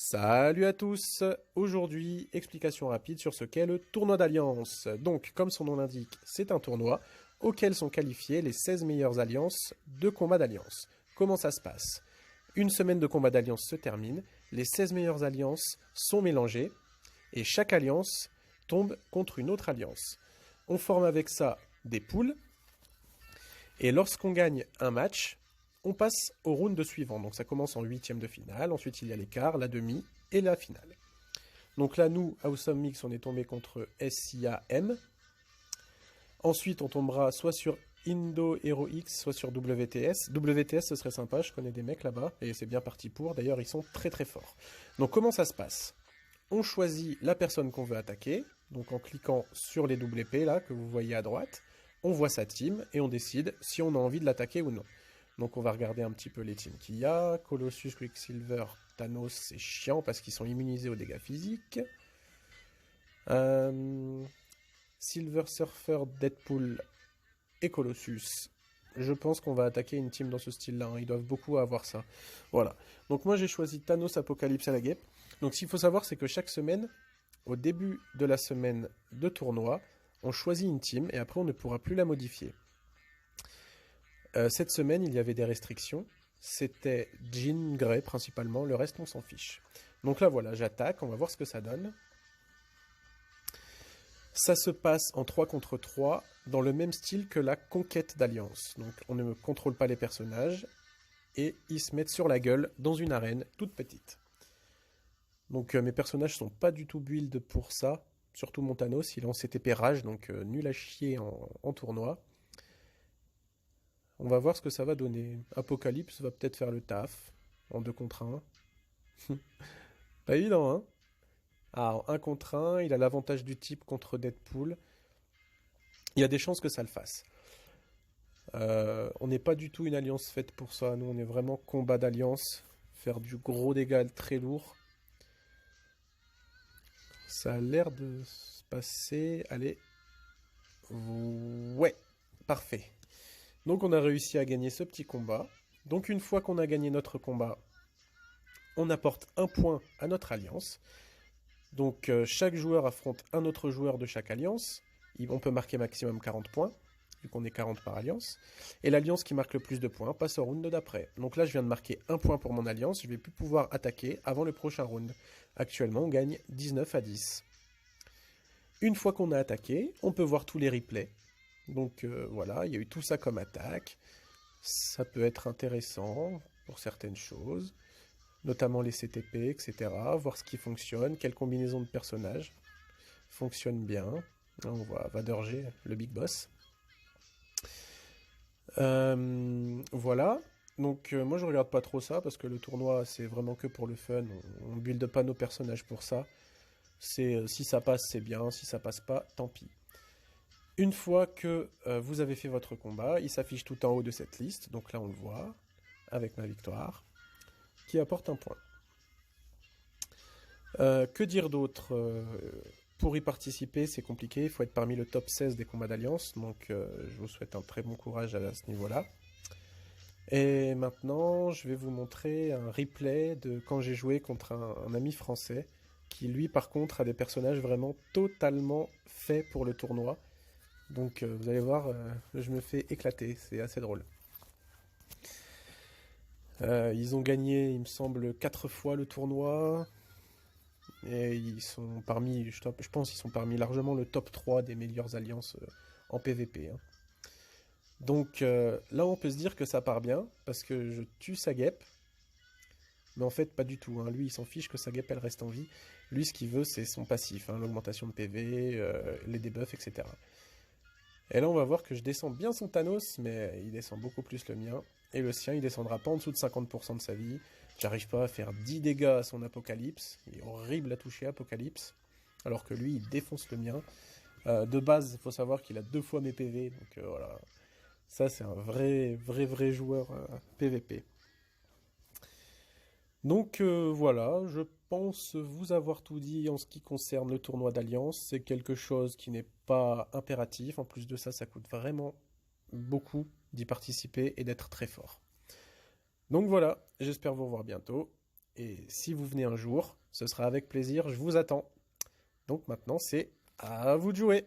Salut à tous! Aujourd'hui, explication rapide sur ce qu'est le tournoi d'alliance. Donc, comme son nom l'indique, c'est un tournoi auquel sont qualifiées les 16 meilleures alliances de combat d'alliance. Comment ça se passe? Une semaine de combat d'alliance se termine, les 16 meilleures alliances sont mélangées et chaque alliance tombe contre une autre alliance. On forme avec ça des poules et lorsqu'on gagne un match, on passe au round suivant. Donc ça commence en huitième de finale, ensuite il y a les quarts, la demi et la finale. Donc là, nous, Awesome Mix, on est tombé contre SIAM. Ensuite, on tombera soit sur Indo Hero X, soit sur WTS. WTS, ce serait sympa, je connais des mecs là-bas, et c'est bien parti pour. D'ailleurs, ils sont très très forts. Donc comment ça se passe? On choisit la personne qu'on veut attaquer, donc en cliquant sur les WP là, que vous voyez à droite. On voit sa team, et on décide si on a envie de l'attaquer ou non. Donc on va regarder un petit peu les teams qu'il y a. Colossus, Quicksilver, Thanos, c'est chiant parce qu'ils sont immunisés aux dégâts physiques. Silver Surfer, Deadpool et Colossus. Je pense qu'on va attaquer une team dans ce style-là. Hein. Ils doivent beaucoup avoir ça. Voilà. Donc moi j'ai choisi Thanos, Apocalypse à la guêpe. Donc ce qu'il faut savoir, c'est que chaque semaine, au début de la semaine de tournoi, on choisit une team et après on ne pourra plus la modifier. Cette semaine, il y avait des restrictions. C'était Jean Grey principalement, le reste on s'en fiche. Donc là voilà, j'attaque, on va voir ce que ça donne. Ça se passe en 3 contre 3, dans le même style que la conquête d'alliance. Donc on ne contrôle pas les personnages, et ils se mettent sur la gueule dans une arène toute petite. Donc mes personnages sont pas du tout build pour ça, surtout mon Thanos, il est en CTP rage, donc nul à chier en tournoi. On va voir ce que ça va donner. Apocalypse va peut-être faire le taf, en 2 contre 1. Pas évident, hein? Ah, en 1 contre 1, il a l'avantage du type contre Deadpool. Il y a des chances que ça le fasse. On n'est pas du tout une alliance faite pour ça. Nous, on est vraiment combat d'alliance. Faire du gros dégâts très lourd. Ça a l'air de se passer... Allez. Ouais, parfait. Donc on a réussi à gagner ce petit combat. Donc une fois qu'on a gagné notre combat, on apporte un point à notre alliance. Donc chaque joueur affronte un autre joueur de chaque alliance. On peut marquer maximum 40 points, vu qu'on est 40 par alliance. Et l'alliance qui marque le plus de points passe au round d'après. Donc là je viens de marquer un point pour mon alliance, je vais plus pouvoir attaquer avant le prochain round. Actuellement on gagne 19 à 10. Une fois qu'on a attaqué, on peut voir tous les replays. Donc voilà, il y a eu tout ça comme attaque. Ça peut être intéressant pour certaines choses, notamment les CTP, etc. Voir ce qui fonctionne, quelle combinaison de personnages fonctionne bien. On voit Vader G, le big boss. Voilà. Donc moi je regarde pas trop ça parce que le tournoi c'est vraiment que pour le fun. On build pas nos personnages pour ça. C'est si ça passe c'est bien, si ça passe pas, tant pis. Une fois que vous avez fait votre combat, il s'affiche tout en haut de cette liste, donc là on le voit, avec ma victoire, qui apporte un point. Que dire d'autre? Pour y participer, c'est compliqué, il faut être parmi le top 16 des combats d'alliance, donc je vous souhaite un très bon courage à ce niveau-là. Et maintenant, je vais vous montrer un replay de quand j'ai joué contre un ami français, qui lui par contre a des personnages vraiment totalement faits pour le tournoi. Donc vous allez voir, je me fais éclater, c'est assez drôle. Ils ont gagné, il me semble, 4 fois le tournoi. Et ils sont parmi, je pense qu'ils sont parmi largement le top 3 des meilleures alliances en PVP. Hein. Donc là on peut se dire que ça part bien, parce que je tue sa guêpe. Mais en fait pas du tout, hein. Lui il s'en fiche que sa guêpe elle reste en vie. Lui ce qu'il veut c'est son passif, hein, l'augmentation de PV, les debuffs, etc. Et là, on va voir que je descends bien son Thanos, mais il descend beaucoup plus le mien. Et le sien, il descendra pas en dessous de 50% de sa vie. J'arrive pas à faire 10 dégâts à son Apocalypse. Il est horrible à toucher, Apocalypse. Alors que lui, il défonce le mien. De base, il faut savoir qu'il a 2 fois mes PV. Donc voilà. Ça, c'est un vrai joueur PVP. Donc voilà, je pense vous avoir tout dit en ce qui concerne le tournoi d'Alliance. C'est quelque chose qui n'est pas impératif. En plus de ça, ça coûte vraiment beaucoup d'y participer et d'être très fort. Donc voilà, j'espère vous revoir bientôt. Et si vous venez un jour, ce sera avec plaisir, je vous attends. Donc maintenant, c'est à vous de jouer.